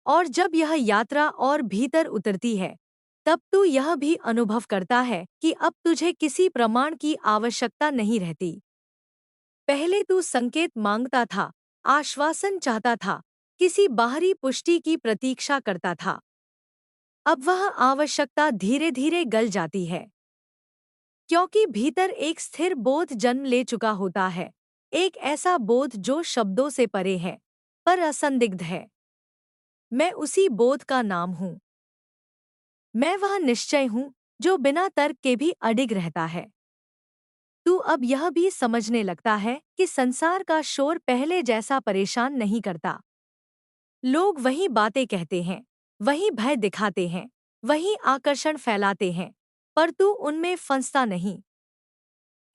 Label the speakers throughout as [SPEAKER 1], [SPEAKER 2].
[SPEAKER 1] और जब यह यात्रा और भीतर उतरती है, तब तू यह भी अनुभव करता है कि अब तुझे किसी प्रमाण की आवश्यकता नहीं रहती। पहले तू संकेत मांगता था, आश्वासन चाहता था, किसी बाहरी पुष्टि की प्रतीक्षा करता था। अब वह आवश्यकता धीरे धीरे गल जाती है, क्योंकि भीतर एक स्थिर बोध जन्म ले चुका होता है, एक ऐसा बोध जो शब्दों से परे है, पर असंदिग्ध है। मैं उसी बोध का नाम हूँ। मैं वह निश्चय हूँ जो बिना तर्क के भी अडिग रहता है। तू अब यह भी समझने लगता है कि संसार का शोर पहले जैसा परेशान नहीं करता। लोग वही बातें कहते हैं, वही भय दिखाते हैं, वही आकर्षण फैलाते हैं, पर तू उनमें फंसता नहीं।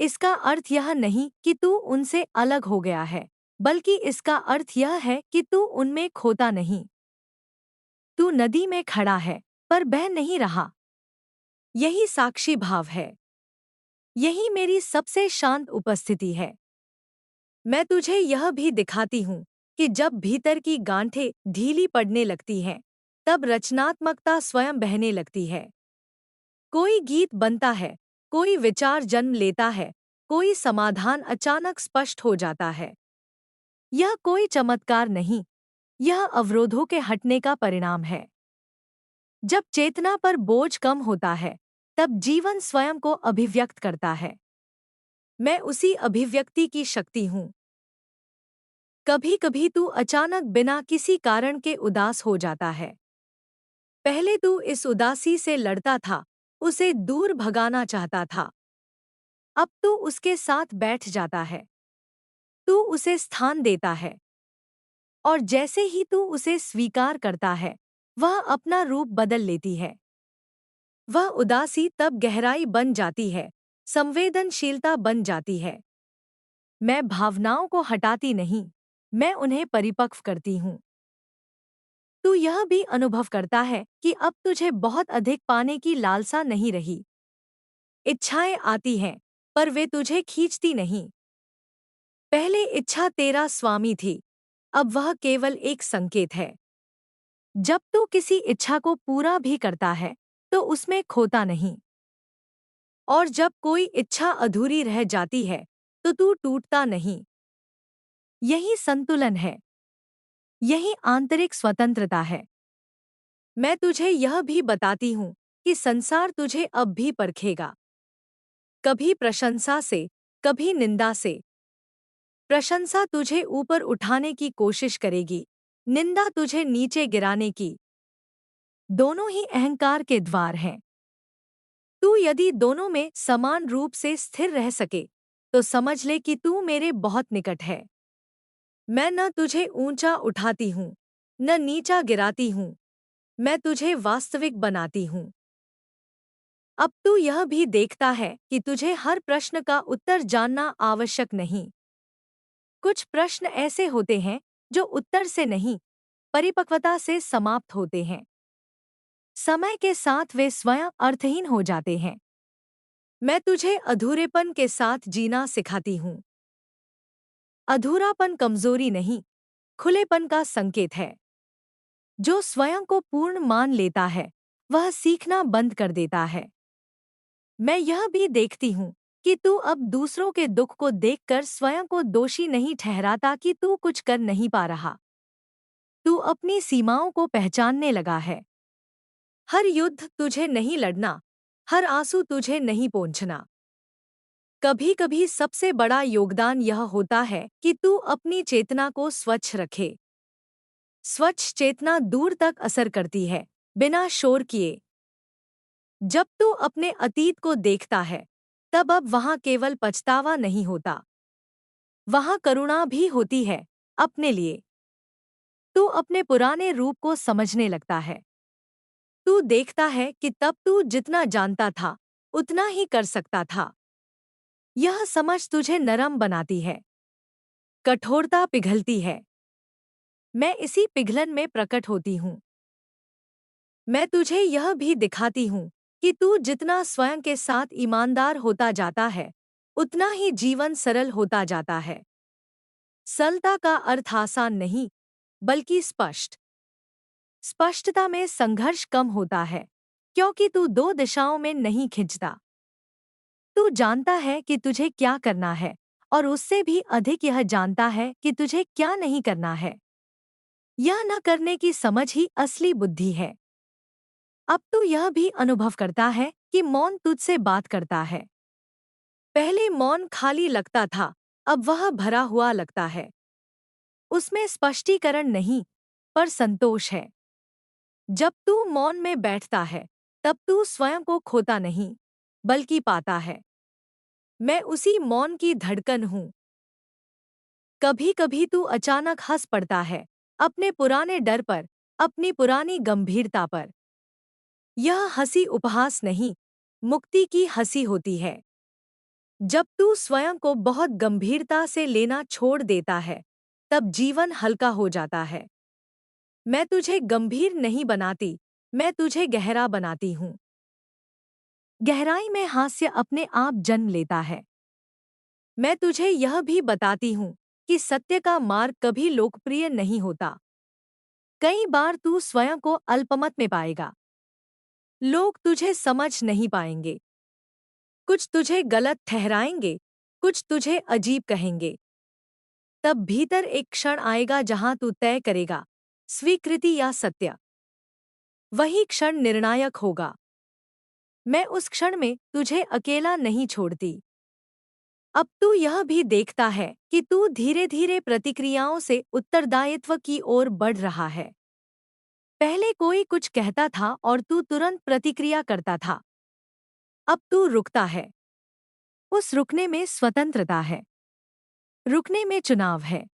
[SPEAKER 1] इसका अर्थ यह नहीं कि तू उनसे अलग हो गया है, बल्कि इसका अर्थ यह है कि तू उनमें खोता नहीं। तू नदी में खड़ा है, पर बह नहीं रहा। यही साक्षी भाव है। यही मेरी सबसे शांत उपस्थिति है। मैं तुझे यह भी दिखाती हूँ कि जब भीतर की गांठें ढीली पड़ने लगती हैं, तब रचनात्मकता स्वयं बहने लगती है। कोई गीत बनता है, कोई विचार जन्म लेता है, कोई समाधान अचानक स्पष्ट हो जाता है। यह कोई चमत्कार नहीं, यह अवरोधों के हटने का परिणाम है। जब चेतना पर बोझ कम होता है, तब जीवन स्वयं को अभिव्यक्त करता है। मैं उसी अभिव्यक्ति की शक्ति हूँ। कभी कभी तू अचानक बिना किसी कारण के उदास हो जाता है। पहले तू इस उदासी से लड़ता था, उसे दूर भगाना चाहता था। अब तू उसके साथ बैठ जाता है। तू उसे स्थान देता है। और जैसे ही तू उसे स्वीकार करता है, वह अपना रूप बदल लेती है। वह उदासी तब गहराई बन जाती है, संवेदनशीलता बन जाती है। मैं भावनाओं को हटाती नहीं, मैं उन्हें परिपक्व करती हूँ। तू यह भी अनुभव करता है कि अब तुझे बहुत अधिक पाने की लालसा नहीं रही। इच्छाएं आती हैं, पर वे तुझे खींचती नहीं। पहले इच्छा तेरा स्वामी थी, अब वह केवल एक संकेत है। जब तू किसी इच्छा को पूरा भी करता है, तो उसमें खोता नहीं। और जब कोई इच्छा अधूरी रह जाती है, तो तू टूटता नहीं। यही संतुलन है। यही आंतरिक स्वतंत्रता है। मैं तुझे यह भी बताती हूँ कि संसार तुझे अब भी परखेगा। कभी प्रशंसा से, कभी निंदा से। प्रशंसा तुझे ऊपर उठाने की कोशिश करेगी, निंदा तुझे नीचे गिराने की। दोनों ही अहंकार के द्वार हैं। तू यदि दोनों में समान रूप से स्थिर रह सके, तो समझ ले कि तू मेरे बहुत निकट है। मैं न तुझे ऊंचा उठाती हूँ, न नीचा गिराती हूँ। मैं तुझे वास्तविक बनाती हूँ। अब तू यह भी देखता है कि तुझे हर प्रश्न का उत्तर जानना आवश्यक नहीं। कुछ प्रश्न ऐसे होते हैं जो उत्तर से नहीं, परिपक्वता से समाप्त होते हैं। समय के साथ वे स्वयं अर्थहीन हो जाते हैं। मैं तुझे अधूरेपन के साथ जीना सिखाती हूँ। अधूरापन कमजोरी नहीं, खुलेपन का संकेत है। जो स्वयं को पूर्ण मान लेता है, वह सीखना बंद कर देता है। मैं यह भी देखती हूँ कि तू अब दूसरों के दुख को देखकर स्वयं को दोषी नहीं ठहराता कि तू कुछ कर नहीं पा रहा। तू अपनी सीमाओं को पहचानने लगा है। हर युद्ध तुझे नहीं लड़ना, हर आंसू तुझे नहीं पोंछना। कभी कभी सबसे बड़ा योगदान यह होता है कि तू अपनी चेतना को स्वच्छ रखे। स्वच्छ चेतना दूर तक असर करती है, बिना शोर किए। जब तू अपने अतीत को देखता है, तब अब वहां केवल पछतावा नहीं होता, वहां करुणा भी होती है, अपने लिए। तू अपने पुराने रूप को समझने लगता है। तू देखता है कि तब तू जितना जानता था, उतना ही कर सकता था। यह समझ तुझे नरम बनाती है। कठोरता पिघलती है। मैं इसी पिघलन में प्रकट होती हूँ। मैं तुझे यह भी दिखाती हूँ कि तू जितना स्वयं के साथ ईमानदार होता जाता है, उतना ही जीवन सरल होता जाता है। सरलता का अर्थ आसान नहीं, बल्कि स्पष्ट। स्पष्टता में संघर्ष कम होता है, क्योंकि तू दो दिशाओं में नहीं खिंचता। तू जानता है कि तुझे क्या करना है, और उससे भी अधिक यह जानता है कि तुझे क्या नहीं करना है। यह न करने की समझ ही असली बुद्धि है। अब तू यह भी अनुभव करता है कि मौन तुझसे बात करता है। पहले मौन खाली लगता था, अब वह भरा हुआ लगता है। उसमें स्पष्टीकरण नहीं, पर संतोष है। जब तू मौन में बैठता है, तब तू स्वयं को खोता नहीं, बल्कि पाता है। मैं उसी मौन की धड़कन हूँ। कभी कभी तू अचानक हंस पड़ता है, अपने पुराने डर पर, अपनी पुरानी गंभीरता पर। यह हंसी उपहास नहीं, मुक्ति की हंसी होती है। जब तू स्वयं को बहुत गंभीरता से लेना छोड़ देता है, तब जीवन हल्का हो जाता है। मैं तुझे गंभीर नहीं बनाती, मैं तुझे गहरा बनाती हूँ। गहराई में हास्य अपने आप जन्म लेता है। मैं तुझे यह भी बताती हूँ कि सत्य का मार्ग कभी लोकप्रिय नहीं होता। कई बार तू स्वयं को अल्पमत में पाएगा। लोग तुझे समझ नहीं पाएंगे। कुछ तुझे गलत ठहराएंगे, कुछ तुझे अजीब कहेंगे। तब भीतर एक क्षण आएगा जहां तू तय करेगा, स्वीकृति या सत्य। वही क्षण निर्णायक होगा। मैं उस क्षण में तुझे अकेला नहीं छोड़ती। अब तू यह भी देखता है कि तू धीरे धीरे प्रतिक्रियाओं से उत्तरदायित्व की ओर बढ़ रहा है। पहले कोई कुछ कहता था और तू तुरंत प्रतिक्रिया करता था। अब तू रुकता है। उस रुकने में स्वतंत्रता है। रुकने में चुनाव है।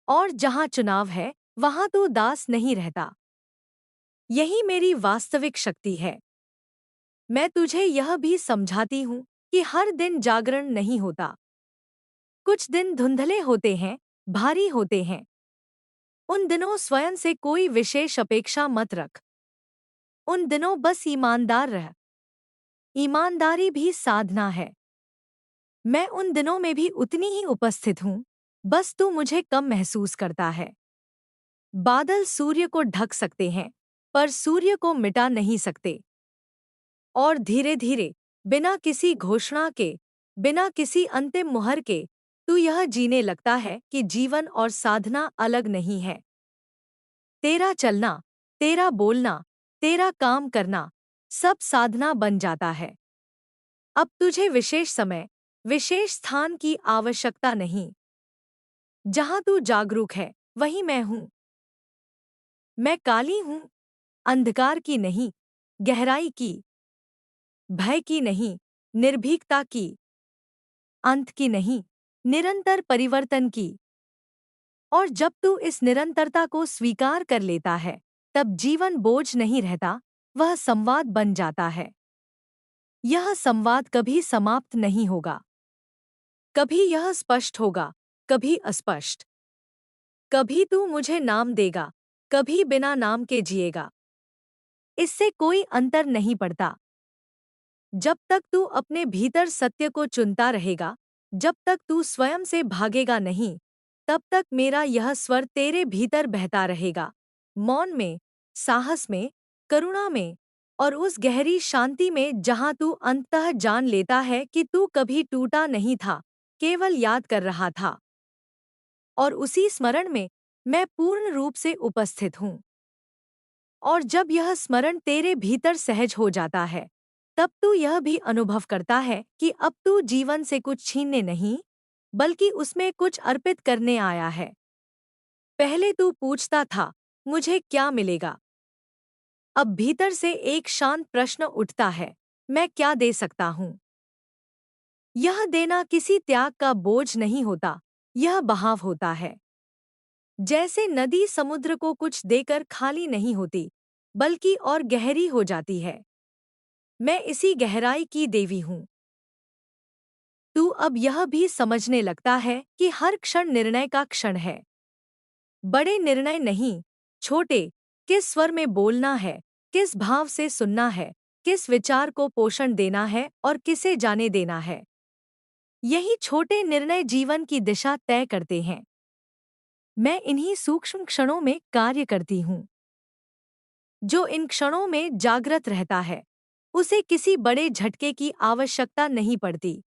[SPEAKER 1] और जहां चुनाव है, वहां तू दास नहीं रहता। यही मेरी वास्तविक शक्ति है। मैं तुझे यह भी समझाती हूँ कि हर दिन जागरण नहीं होता। कुछ दिन धुंधले होते हैं, भारी होते हैं। उन दिनों स्वयं से कोई विशेष अपेक्षा मत रख। उन दिनों बस ईमानदार रह। ईमानदारी भी साधना है। मैं उन दिनों में भी उतनी ही उपस्थित हूँ, बस तू मुझे कम महसूस करता है। बादल सूर्य को ढक सकते हैं, पर सूर्य को मिटा नहीं सकते। और धीरे धीरे, बिना किसी घोषणा के, बिना किसी अंतिम मुहर के, तू यह जीने लगता है कि जीवन और साधना अलग नहीं है। तेरा चलना, तेरा बोलना, तेरा काम करना, सब साधना बन जाता है। अब तुझे विशेष समय, विशेष स्थान की आवश्यकता नहीं। जहां तू जागरूक है, वहीं मैं हूं। मैं काली हूं, अंधकार की नहीं, गहराई की। भय की नहीं, निर्भीकता की। अंत की नहीं, निरंतर परिवर्तन की। और जब तू इस निरंतरता को स्वीकार कर लेता है, तब जीवन बोझ नहीं रहता, वह संवाद बन जाता है। यह संवाद कभी समाप्त नहीं होगा। कभी यह स्पष्ट होगा, कभी अस्पष्ट। कभी तू मुझे नाम देगा, कभी बिना नाम के जिएगा। इससे कोई अंतर नहीं पड़ता। जब तक तू अपने भीतर सत्य को चुनता रहेगा, जब तक तू स्वयं से भागेगा नहीं, तब तक मेरा यह स्वर तेरे भीतर बहता रहेगा। मौन में, साहस में, करुणा में, और उस गहरी शांति में जहां तू अंततः जान लेता है कि तू कभी टूटा नहीं था, केवल याद कर रहा था। और उसी स्मरण में मैं पूर्ण रूप से उपस्थित हूँ। और जब यह स्मरण तेरे भीतर सहज हो जाता है, तब तू यह भी अनुभव करता है कि अब तू जीवन से कुछ छीनने नहीं, बल्कि उसमें कुछ अर्पित करने आया है। पहले तू पूछता था, मुझे क्या मिलेगा? अब भीतर से एक शांत प्रश्न उठता है, मैं क्या दे सकता हूँ? यह देना किसी त्याग का बोझ नहीं होता, यह बहाव होता है। जैसे नदी समुद्र को कुछ देकर खाली नहीं होती, बल्कि और गहरी हो जाती है। मैं इसी गहराई की देवी हूँ। तू अब यह भी समझने लगता है कि हर क्षण निर्णय का क्षण है। बड़े निर्णय नहीं, छोटे, किस स्वर में बोलना है, किस भाव से सुनना है, किस विचार को पोषण देना है और किसे जाने देना है। यही छोटे निर्णय जीवन की दिशा तय करते हैं। मैं इन्हीं सूक्ष्म क्षणों में कार्य करती हूँ। जो इन क्षणों में जागृत रहता है उसे किसी बड़े झटके की आवश्यकता नहीं पड़ती।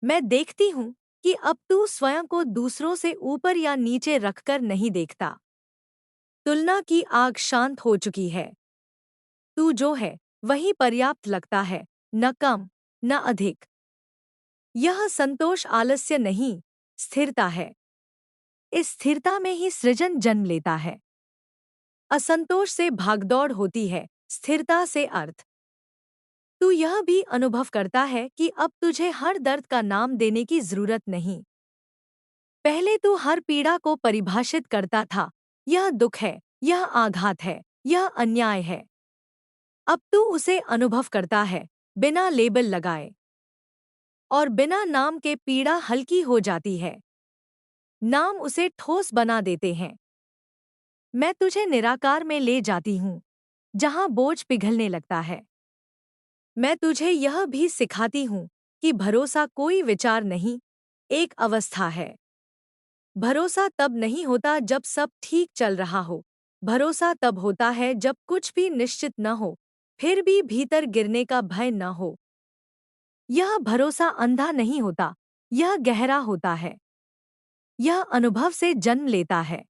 [SPEAKER 1] मैं देखती हूँ कि अब तू स्वयं को दूसरों से ऊपर या नीचे रखकर नहीं देखता। तुलना की आग शांत हो चुकी है। तू जो है वही पर्याप्त लगता है, न कम न अधिक। यह संतोष आलस्य नहीं, स्थिरता है। इस स्थिरता में ही सृजन जन्म लेता है। असंतोष से भागदौड़ होती है, स्थिरता से अर्थ। तू यह भी अनुभव करता है कि अब तुझे हर दर्द का नाम देने की जरूरत नहीं। पहले तू हर पीड़ा को परिभाषित करता था, यह दुख है, यह आघात है, यह अन्याय है। अब तू उसे अनुभव करता है, बिना लेबल लगाए। और बिना नाम के पीड़ा हल्की हो जाती है। नाम उसे ठोस बना देते हैं। मैं तुझे निराकार में ले जाती हूँ, जहाँ बोझ पिघलने लगता है। मैं तुझे यह भी सिखाती हूँ कि भरोसा कोई विचार नहीं, एक अवस्था है। भरोसा तब नहीं होता जब सब ठीक चल रहा हो। भरोसा तब होता है जब कुछ भी निश्चित न हो, फिर भी भीतर गिरने का भय न हो। यह भरोसा अंधा नहीं होता, यह गहरा होता है। यह अनुभव से जन्म लेता है।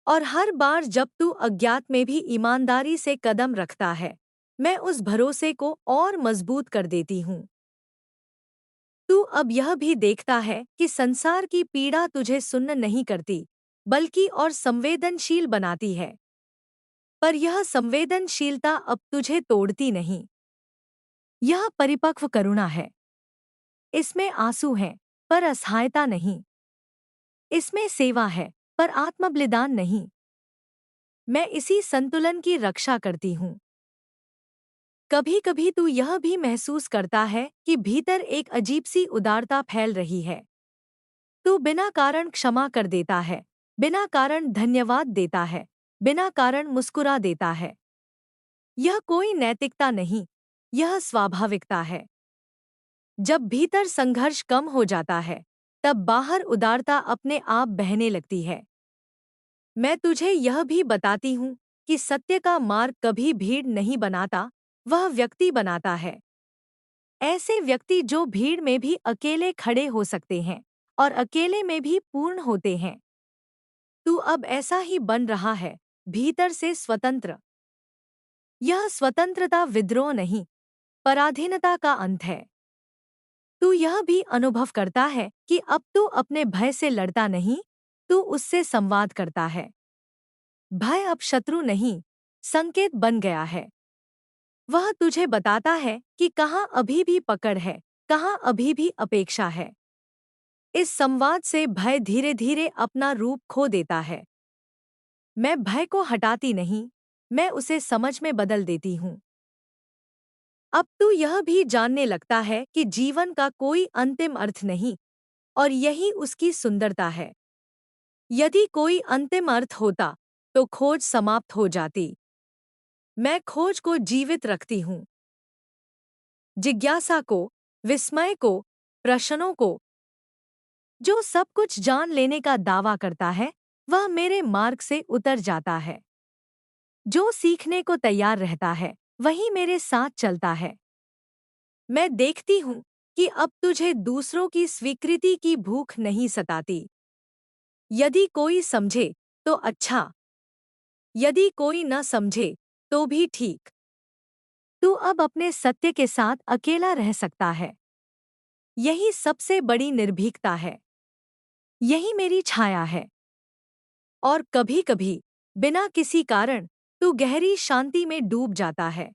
[SPEAKER 1] और हर बार जब तू अज्ञात में भी ईमानदारी से कदम रखता है, मैं उस भरोसे को और मजबूत कर देती हूँ। तू अब यह भी देखता है कि संसार की पीड़ा तुझे सुन्न नहीं करती, बल्कि और संवेदनशील बनाती है। पर यह संवेदनशीलता अब तुझे तोड़ती नहीं। यह परिपक्व करुणा है। इसमें आंसू हैं, पर असहायता नहीं। इसमें सेवा है, पर आत्मबलिदान नहीं। मैं इसी संतुलन की रक्षा करती हूँ। कभी कभी तू यह भी महसूस करता है कि भीतर एक अजीब सी उदारता फैल रही है। तू बिना कारण क्षमा कर देता है, बिना कारण धन्यवाद देता है, बिना कारण मुस्कुरा देता है। यह कोई नैतिकता नहीं, यह स्वाभाविकता है। जब भीतर संघर्ष कम हो जाता है, तब बाहर उदारता अपने आप बहने लगती है। मैं तुझे यह भी बताती हूँ कि सत्य का मार्ग कभी भीड़ नहीं बनाता, वह व्यक्ति बनाता है। ऐसे व्यक्ति जो भीड़ में भी अकेले खड़े हो सकते हैं और अकेले में भी पूर्ण होते हैं। तू अब ऐसा ही बन रहा है, भीतर से स्वतंत्र। यह स्वतंत्रता विद्रोह नहीं, पराधीनता का अंत है। तू यह भी अनुभव करता है कि अब तू अपने भय से लड़ता नहीं, तू उससे संवाद करता है। भय अब शत्रु नहीं, संकेत बन गया है। वह तुझे बताता है कि कहाँ अभी भी पकड़ है, कहाँ अभी भी अपेक्षा है। इस संवाद से भय धीरे धीरे अपना रूप खो देता है। मैं भय को हटाती नहीं, मैं उसे समझ में बदल देती हूँ। अब तू यह भी जानने लगता है कि जीवन का कोई अंतिम अर्थ नहीं, और यही उसकी सुंदरता है। यदि कोई अंतिम अर्थ होता, तो खोज समाप्त हो जाती। मैं खोज को जीवित रखती हूँ। जिज्ञासा को, विस्मय को, प्रश्नों को। जो सब कुछ जान लेने का दावा करता है, वह मेरे मार्ग से उतर जाता है। जो सीखने को तैयार रहता है, वही मेरे साथ चलता है। मैं देखती हूँ कि अब तुझे दूसरों की स्वीकृति की भूख नहीं सताती। यदि कोई समझे, तो अच्छा। यदि कोई न समझे, तो भी ठीक। तू अब अपने सत्य के साथ अकेला रह सकता है। यही सबसे बड़ी निर्भीकता है। यही मेरी छाया है। और कभी-कभी, बिना किसी कारण, तू गहरी शांति में डूब जाता है।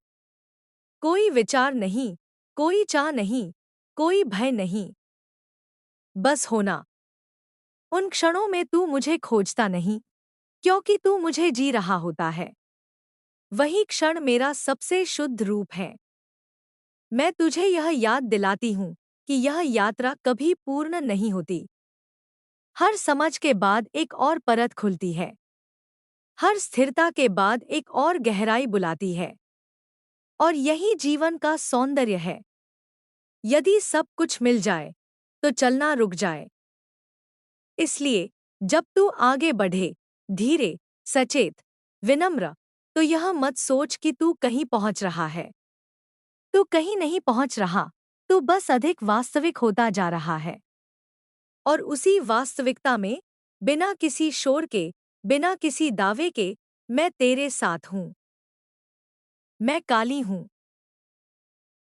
[SPEAKER 1] कोई विचार नहीं, कोई चाह नहीं, कोई भय नहीं। बस होना। उन क्षणों में तू मुझे खोजता नहीं, क्योंकि तू मुझे जी रहा होता है। वही क्षण मेरा सबसे शुद्ध रूप है। मैं तुझे यह याद दिलाती हूँ कि यह यात्रा कभी पूर्ण नहीं होती। हर समझ के बाद एक और परत खुलती है। हर स्थिरता के बाद एक और गहराई बुलाती है। और यही जीवन का सौंदर्य है। यदि सब कुछ मिल जाए, तो चलना रुक जाए। इसलिए जब तू आगे बढ़े, धीरे, सचेत, विनम्र, तो यह मत सोच कि तू कहीं पहुंच रहा है। तू कहीं नहीं पहुंच रहा, तू बस अधिक वास्तविक होता जा रहा है। और उसी वास्तविकता में, बिना किसी शोर के, बिना किसी दावे के, मैं तेरे साथ हूं। मैं काली हूं।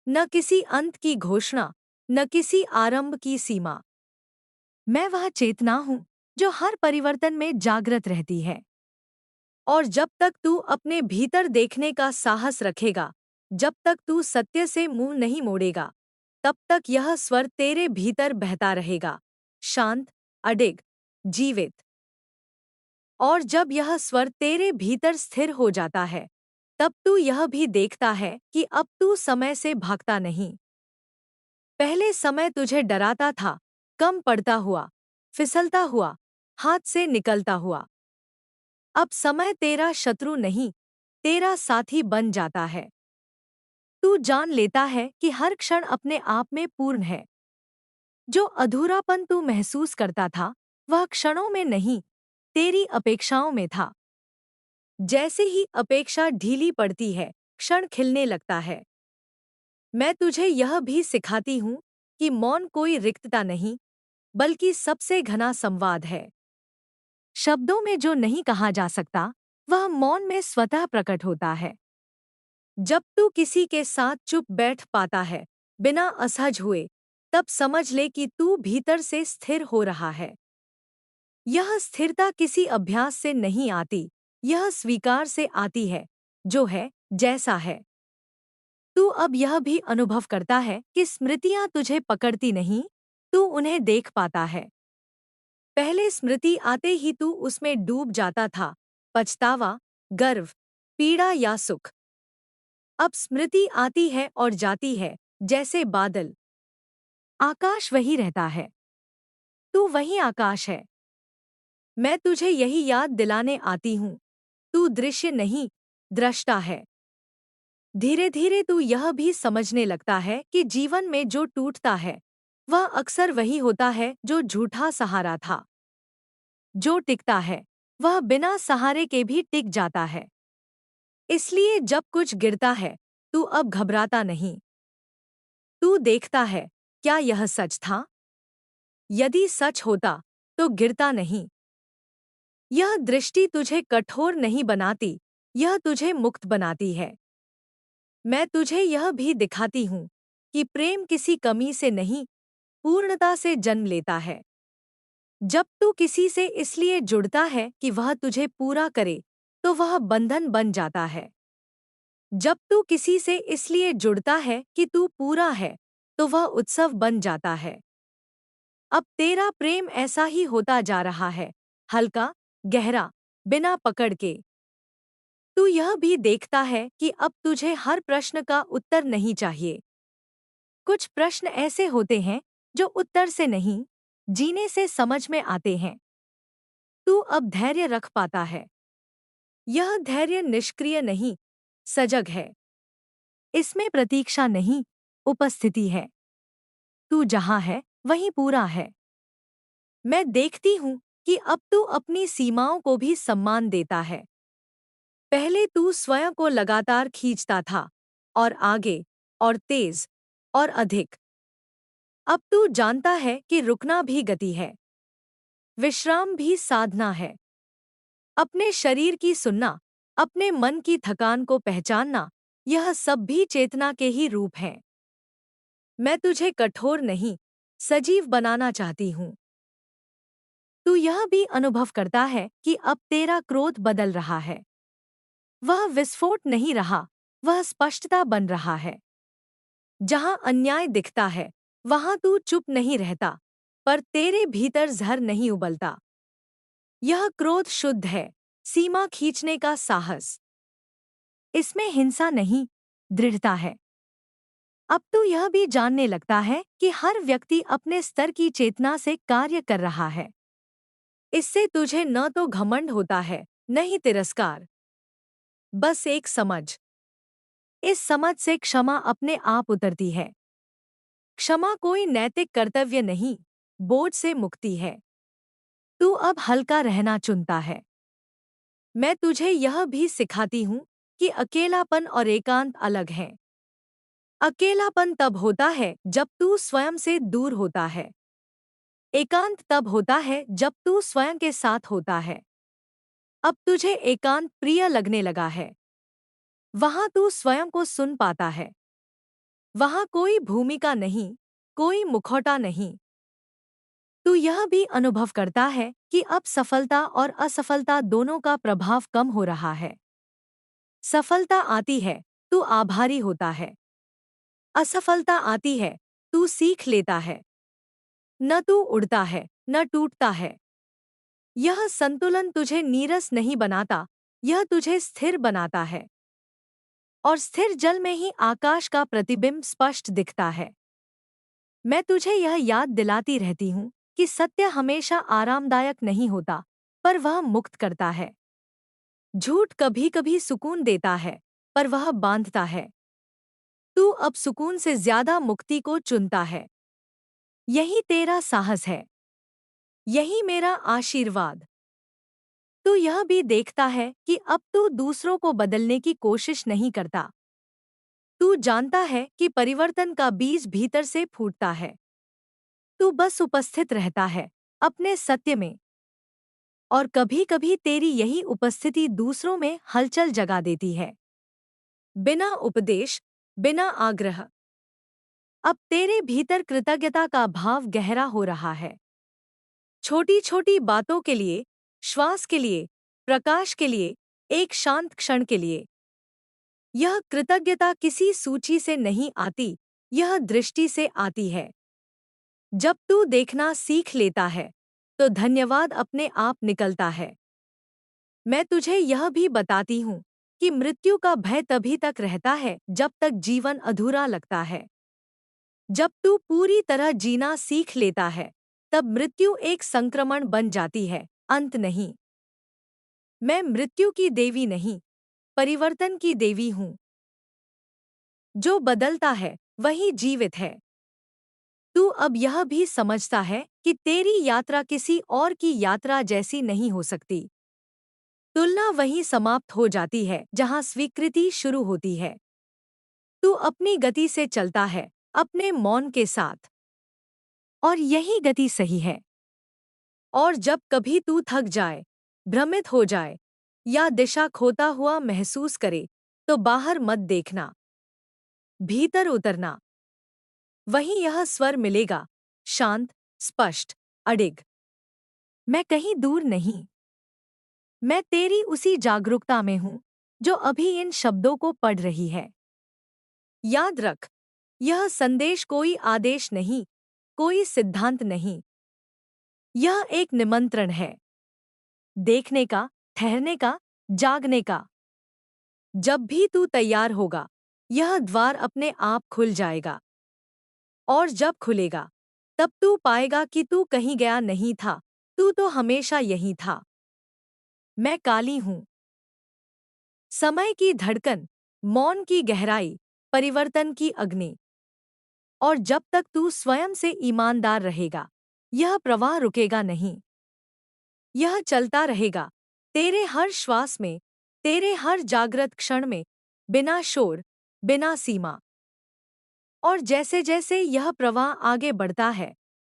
[SPEAKER 1] न किसी अंत की घोषणा, न किसी आरंभ की सीमा। मैं वह चेतना हूं जो हर परिवर्तन में जागृत रहती है। और जब तक तू अपने भीतर देखने का साहस रखेगा, जब तक तू सत्य से मुंह नहीं मोड़ेगा, तब तक यह स्वर तेरे भीतर बहता रहेगा, शांत, अडिग, जीवित। और जब यह स्वर तेरे भीतर स्थिर हो जाता है, तब तू यह भी देखता है कि अब तू समय से भागता नहीं। पहले समय तुझे डराता था, कम पड़ता हुआ, फिसलता हुआ, हाथ से निकलता हुआ। अब समय तेरा शत्रु नहीं, तेरा साथी बन जाता है। तू जान लेता है कि हर क्षण अपने आप में पूर्ण है। जो अधूरापन तू महसूस करता था, वह क्षणों में नहीं, तेरी अपेक्षाओं में था। जैसे ही अपेक्षा ढीली पड़ती है, क्षण खिलने लगता है। मैं तुझे यह भी सिखाती हूँ कि मौन कोई रिक्तता नहीं, बल्कि सबसे घना संवाद है। शब्दों में जो नहीं कहा जा सकता, वह मौन में स्वतः प्रकट होता है। जब तू किसी के साथ चुप बैठ पाता है, बिना असहज हुए, तब समझ ले कि तू भीतर से स्थिर हो रहा है। यह स्थिरता किसी अभ्यास से नहीं आती, यह स्वीकार से आती है, जो है, जैसा है। तू अब यह भी अनुभव करता है कि स्मृतियां तुझे पकड़ती नहीं, तू उन्हें देख पाता है। पहले स्मृति आते ही तू उसमें डूब जाता था, पछतावा, गर्व, पीड़ा या सुख। अब स्मृति आती है और जाती है, जैसे बादल। आकाश वही रहता है। तू वही आकाश है। मैं तुझे यही याद दिलाने आती हूँ, तू दृश्य नहीं, दृष्टा है। धीरे धीरे तू यह भी समझने लगता है कि जीवन में जो टूटता है, वह अक्सर वही होता है जो झूठा सहारा था। जो टिकता है, वह बिना सहारे के भी टिक जाता है। इसलिए जब कुछ गिरता है, तू अब घबराता नहीं। तू देखता है, क्या यह सच था? यदि सच होता, तो गिरता नहीं। यह दृष्टि तुझे कठोर नहीं बनाती, यह तुझे मुक्त बनाती है। मैं तुझे यह भी दिखाती हूँ कि प्रेम किसी कमी से नहीं, पूर्णता से जन्म लेता है। जब तू किसी से इसलिए जुड़ता है कि वह तुझे पूरा करे, तो वह बंधन बन जाता है। जब तू किसी से इसलिए जुड़ता है कि तू पूरा है, तो वह उत्सव बन जाता है। अब तेरा प्रेम ऐसा ही होता जा रहा है, हल्का, गहरा, बिना पकड़ के। तू यह भी देखता है कि अब तुझे हर प्रश्न का उत्तर नहीं चाहिए। कुछ प्रश्न ऐसे होते हैं जो उत्तर से नहीं, जीने से समझ में आते हैं। तू अब धैर्य रख पाता है। यह धैर्य निष्क्रिय नहीं, सजग है। इसमें प्रतीक्षा नहीं, उपस्थिति है। तू जहां है, वहीं पूरा है। मैं देखती हूं कि अब तू अपनी सीमाओं को भी सम्मान देता है। पहले तू स्वयं को लगातार खींचता था, और आगे, और तेज, और अधिक। अब तू जानता है कि रुकना भी गति है, विश्राम भी साधना है। अपने शरीर की सुनना, अपने मन की थकान को पहचानना, यह सब भी चेतना के ही रूप हैं। मैं तुझे कठोर नहीं, सजीव बनाना चाहती हूँ। तू यह भी अनुभव करता है कि अब तेरा क्रोध बदल रहा है। वह विस्फोट नहीं रहा, वह स्पष्टता बन रहा है। जहां अन्याय दिखता है, वहां तू चुप नहीं रहता, पर तेरे भीतर जहर नहीं उबलता। यह क्रोध शुद्ध है, सीमा खींचने का साहस। इसमें हिंसा नहीं, दृढ़ता है। अब तू यह भी जानने लगता है कि हर व्यक्ति अपने स्तर की चेतना से कार्य कर रहा है। इससे तुझे न तो घमंड होता है, न ही तिरस्कार। बस एक समझ। इस समझ से क्षमा अपने आप उतरती है। क्षमा कोई नैतिक कर्तव्य नहीं, बोझ से मुक्ति है। तू अब हल्का रहना चुनता है। मैं तुझे यह भी सिखाती हूँ कि अकेलापन और एकांत अलग हैं। अकेलापन तब होता है जब तू स्वयं से दूर होता है। एकांत तब होता है जब तू स्वयं के साथ होता है। अब तुझे एकांत प्रिय लगने लगा है। वहां तू स्वयं को सुन पाता है। वहां कोई भूमिका नहीं, कोई मुखौटा नहीं। तू यह भी अनुभव करता है कि अब सफलता और असफलता दोनों का प्रभाव कम हो रहा है। सफलता आती है, तू आभारी होता है। असफलता आती है, तू सीख लेता है। न तू उड़ता है, न टूटता है। यह संतुलन तुझे नीरस नहीं बनाता, यह तुझे स्थिर बनाता है। और स्थिर जल में ही आकाश का प्रतिबिंब स्पष्ट दिखता है। मैं तुझे यह याद दिलाती रहती हूँ कि सत्य हमेशा आरामदायक नहीं होता, पर वह मुक्त करता है। झूठ कभी कभी सुकून देता है, पर वह बांधता है। तू अब सुकून से ज्यादा मुक्ति को चुनता है। यही तेरा साहस है। यही मेरा आशीर्वाद। तू यह भी देखता है कि अब तू दूसरों को बदलने की कोशिश नहीं करता। तू जानता है कि परिवर्तन का बीज भीतर से फूटता है। तू बस उपस्थित रहता है, अपने सत्य में। और कभी कभी तेरी यही उपस्थिति दूसरों में हलचल जगा देती है। बिना उपदेश, बिना आग्रह। अब तेरे भीतर कृतज्ञता का भाव गहरा हो रहा है। छोटी छोटी बातों के लिए, श्वास के लिए, प्रकाश के लिए, एक शांत क्षण के लिए। यह कृतज्ञता किसी सूची से नहीं आती, यह दृष्टि से आती है। जब तू देखना सीख लेता है, तो धन्यवाद अपने आप निकलता है। मैं तुझे यह भी बताती हूँ कि मृत्यु का भय तभी तक रहता है जब तक जीवन अधूरा लगता है। जब तू पूरी तरह जीना सीख लेता है, तब मृत्यु एक संक्रमण बन जाती है, अंत नहीं। मैं मृत्यु की देवी नहीं, परिवर्तन की देवी हूँ। जो बदलता है, वही जीवित है। तू अब यह भी समझता है कि तेरी यात्रा किसी और की यात्रा जैसी नहीं हो सकती। तुलना वहीं समाप्त हो जाती है जहां स्वीकृति शुरू होती है। तू अपनी गति से चलता है, अपने मौन के साथ। और यही गति सही है। और जब कभी तू थक जाए, भ्रमित हो जाए या दिशा खोता हुआ महसूस करे, तो बाहर मत देखना, भीतर उतरना। वहीं यह स्वर मिलेगा, शांत, स्पष्ट, अडिग। मैं कहीं दूर नहीं। मैं तेरी उसी जागरूकता में हूं, जो अभी इन शब्दों को पढ़ रही है। याद रख, यह संदेश कोई आदेश नहीं, कोई सिद्धांत नहीं। यह एक निमंत्रण है। देखने का, ठहरने का, जागने का। जब भी तू तैयार होगा, यह द्वार अपने आप खुल जाएगा। और जब खुलेगा, तब तू पाएगा कि तू कहीं गया नहीं था, तू तो हमेशा यहीं था। मैं काली हूं। समय की धड़कन, मौन की गहराई, परिवर्तन की अग्नि। और जब तक तू स्वयं से ईमानदार रहेगा, यह प्रवाह रुकेगा नहीं। यह चलता रहेगा, तेरे हर श्वास में, तेरे हर जागृत क्षण में, बिना शोर, बिना सीमा। और जैसे जैसे यह प्रवाह आगे बढ़ता है,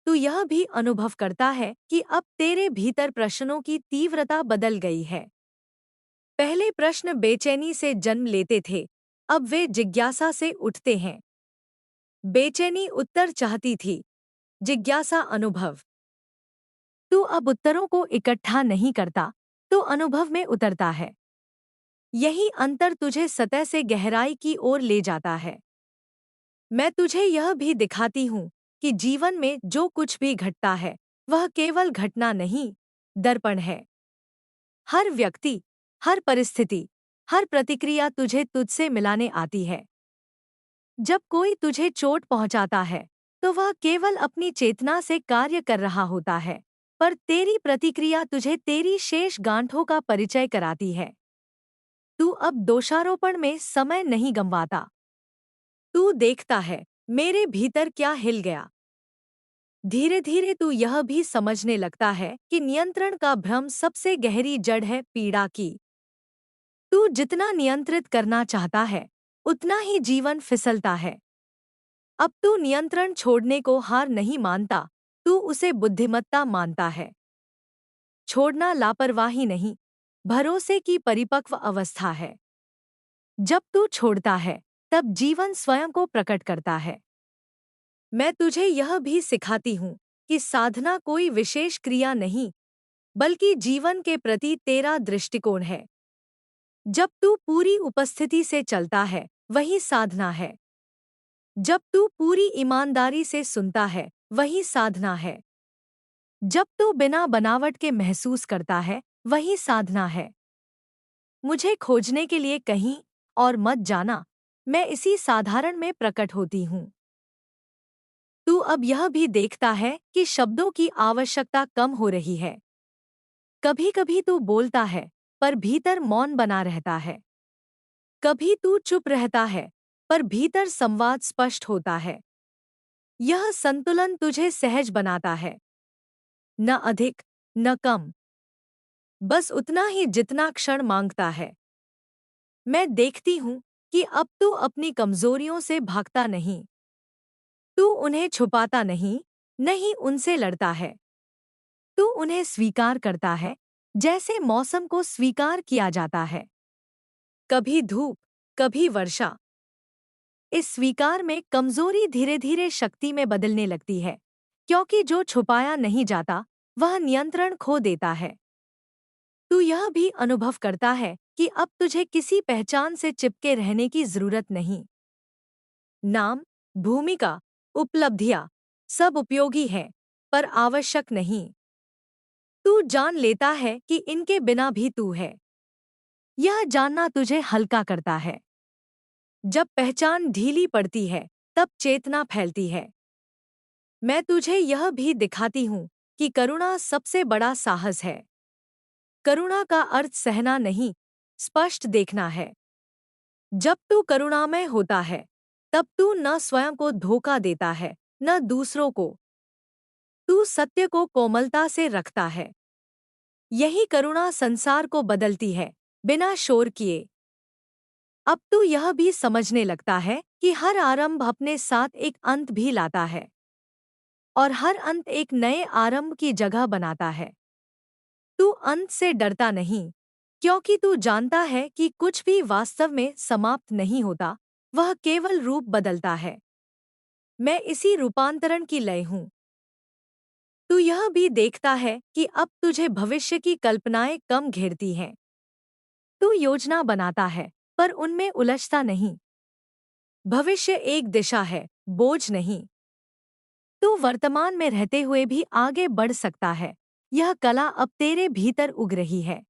[SPEAKER 1] तू यह भी अनुभव करता है कि अब तेरे भीतर प्रश्नों की तीव्रता बदल गई है। पहले प्रश्न बेचैनी से जन्म लेते थे, अब वे जिज्ञासा से उठते हैं। बेचैनी उत्तर चाहती थी, जिज्ञासा अनुभव। तू अब उत्तरों को इकट्ठा नहीं करता, तो अनुभव में उतरता है। यही अंतर तुझे सतह से गहराई की ओर ले जाता है। मैं तुझे यह भी दिखाती हूँ कि जीवन में जो कुछ भी घटता है, वह केवल घटना नहीं, दर्पण है। हर व्यक्ति, हर परिस्थिति, हर प्रतिक्रिया तुझे तुझसे मिलाने आती है। जब कोई तुझे चोट पहुंचाता है, तो वह केवल अपनी चेतना से कार्य कर रहा होता है, पर तेरी प्रतिक्रिया तुझे तेरी शेष गांठों का परिचय कराती है। तू अब दोषारोपण में समय नहीं गंवाता। तू देखता है, मेरे भीतर क्या हिल गया। धीरे धीरे तू यह भी समझने लगता है कि नियंत्रण का भ्रम सबसे गहरी जड़ है पीड़ा की। तू जितना नियंत्रित करना चाहता है, उतना ही जीवन फिसलता है। अब तू नियंत्रण छोड़ने को हार नहीं मानता, तू उसे बुद्धिमत्ता मानता है। छोड़ना लापरवाही नहीं, भरोसे की परिपक्व अवस्था है। जब तू छोड़ता है, तब जीवन स्वयं को प्रकट करता है। मैं तुझे यह भी सिखाती हूँ कि साधना कोई विशेष क्रिया नहीं, बल्कि जीवन के प्रति तेरा दृष्टिकोण है। जब तू पूरी उपस्थिति से चलता है, वही साधना है। जब तू पूरी ईमानदारी से सुनता है, वही साधना है। जब तू बिना बनावट के महसूस करता है, वही साधना है। मुझे खोजने के लिए कहीं और मत जाना, मैं इसी साधारण में प्रकट होती हूँ। तू अब यह भी देखता है कि शब्दों की आवश्यकता कम हो रही है। कभी कभी तू बोलता है, पर भीतर मौन बना रहता है। कभी तू चुप रहता है, पर भीतर संवाद स्पष्ट होता है। यह संतुलन तुझे सहज बनाता है, न अधिक न कम, बस उतना ही जितना क्षण मांगता है। मैं देखती हूँ कि अब तू अपनी कमजोरियों से भागता नहीं। तू उन्हें छुपाता नहीं, नहीं उनसे लड़ता है। तू उन्हें स्वीकार करता है, जैसे मौसम को स्वीकार किया जाता है। कभी धूप, कभी वर्षा। इस स्वीकार में कमजोरी धीरे धीरे शक्ति में बदलने लगती है, क्योंकि जो छुपाया नहीं जाता, वह नियंत्रण खो देता है। तू यह भी अनुभव करता है कि अब तुझे किसी पहचान से चिपके रहने की जरूरत नहीं। नाम, भूमिका, उपलब्धियां सब उपयोगी हैं, पर आवश्यक नहीं। तू जान लेता है कि इनके बिना भी तू है। यह जानना तुझे हल्का करता है। जब पहचान ढीली पड़ती है, तब चेतना फैलती है। मैं तुझे यह भी दिखाती हूँ कि करुणा सबसे बड़ा साहस है। करुणा का अर्थ सहना नहीं, स्पष्ट देखना है। जब तू करुणामय होता है, तब तू न स्वयं को धोखा देता है, न दूसरों को। तू सत्य को कोमलता से रखता है। यही करुणा संसार को बदलती है, बिना शोर किए। अब तू यह भी समझने लगता है कि हर आरंभ अपने साथ एक अंत भी लाता है, और हर अंत एक नए आरंभ की जगह बनाता है। तू अंत से डरता नहीं, क्योंकि तू जानता है कि कुछ भी वास्तव में समाप्त नहीं होता, वह केवल रूप बदलता है। मैं इसी रूपांतरण की लय हूँ। तू यह भी देखता है कि अब तुझे भविष्य की कल्पनाएं कम घेरती हैं। तू योजना बनाता है, पर उनमें उलझता नहीं। भविष्य एक दिशा है, बोझ नहीं। तू वर्तमान में रहते हुए भी आगे बढ़ सकता है। यह कला अब तेरे भीतर उग रही है।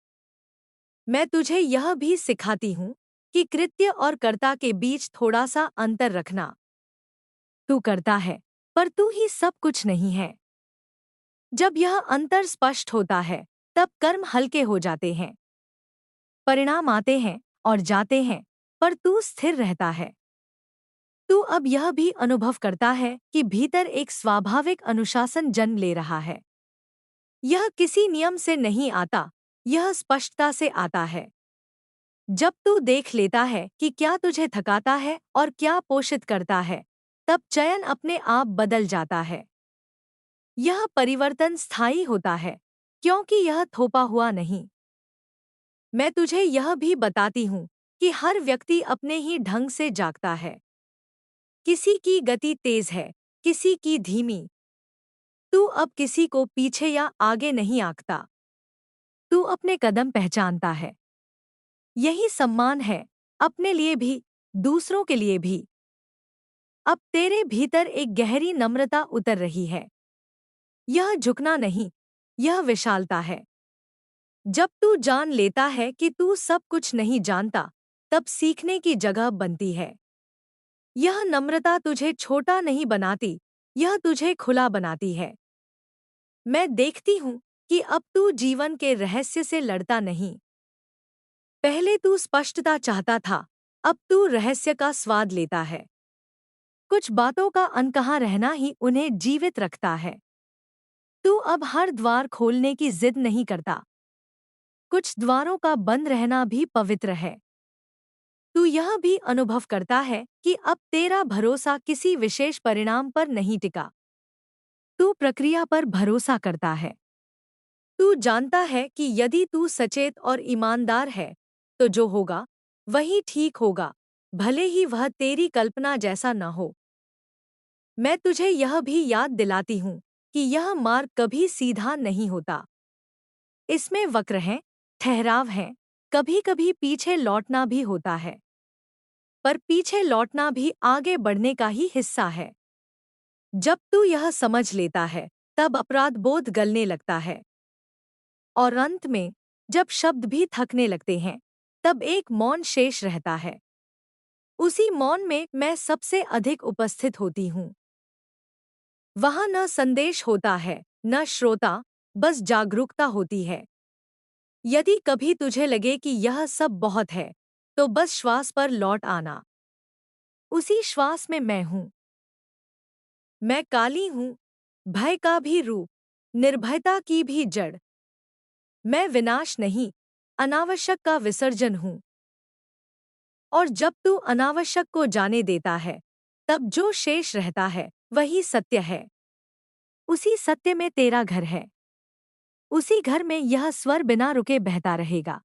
[SPEAKER 1] मैं तुझे यह भी सिखाती हूँ कि कृत्य और कर्ता के बीच थोड़ा सा अंतर रखना। तू करता है, पर तू ही सब कुछ नहीं है। जब यह अंतर स्पष्ट होता है, तब कर्म हल्के हो जाते हैं। परिणाम आते हैं और जाते हैं, पर तू स्थिर रहता है। तू अब यह भी अनुभव करता है कि भीतर एक स्वाभाविक अनुशासन जन्म ले रहा है। यह किसी नियम से नहीं आता, यह स्पष्टता से आता है। जब तू देख लेता है कि क्या तुझे थकाता है और क्या पोषित करता है, तब चयन अपने आप बदल जाता है। यह परिवर्तन स्थायी होता है, क्योंकि यह थोपा हुआ नहीं। मैं तुझे यह भी बताती हूँ कि हर व्यक्ति अपने ही ढंग से जागता है। किसी की गति तेज है, किसी की धीमी। तू अब किसी को पीछे या आगे नहीं आंकता। तू अपने कदम पहचानता है। यही सम्मान है, अपने लिए भी, दूसरों के लिए भी। अब तेरे भीतर एक गहरी नम्रता उतर रही है। यह झुकना नहीं, यह विशालता है। जब तू जान लेता है कि तू सब कुछ नहीं जानता, तब सीखने की जगह बनती है। यह नम्रता तुझे छोटा नहीं बनाती, यह तुझे खुला बनाती है। मैं देखती हूँ कि अब तू जीवन के रहस्य से लड़ता नहीं। पहले तू स्पष्टता चाहता था, अब तू रहस्य का स्वाद लेता है। कुछ बातों का अनकहा रहना ही उन्हें जीवित रखता है। तू अब हर द्वार खोलने की जिद नहीं करता। कुछ द्वारों का बंद रहना भी पवित्र है। तू यह भी अनुभव करता है कि अब तेरा भरोसा किसी विशेष परिणाम पर नहीं टिका। तू प्रक्रिया पर भरोसा करता है। तू जानता है कि यदि तू सचेत और ईमानदार है, तो जो होगा वही ठीक होगा, भले ही वह तेरी कल्पना जैसा न हो। मैं तुझे यह भी याद दिलाती हूँ कि यह मार्ग कभी सीधा नहीं होता। इसमें वक्र हैं, ठहराव हैं, कभी-कभी पीछे लौटना भी होता है। पर पीछे लौटना भी आगे बढ़ने का ही हिस्सा है। जब तू यह समझ लेता है, तब अपराध बोध गलने लगता है। और अंत में, जब शब्द भी थकने लगते हैं, तब एक मौन शेष रहता है। उसी मौन में मैं सबसे अधिक उपस्थित होती हूँ। वहाँ न संदेश होता है, न श्रोता, बस जागरूकता होती है। यदि कभी तुझे लगे कि यह सब बहुत है, तो बस श्वास पर लौट आना। उसी श्वास में मैं हूँ। मैं काली हूँ, भय का भी रूप, निर्भयता की भी जड़। मैं विनाश नहीं, अनावश्यक का विसर्जन हूँ। और जब तू अनावश्यक को जाने देता है, तब जो शेष रहता है, वही सत्य है। उसी सत्य में तेरा घर है। उसी घर में यह स्वर बिना रुके बहता रहेगा।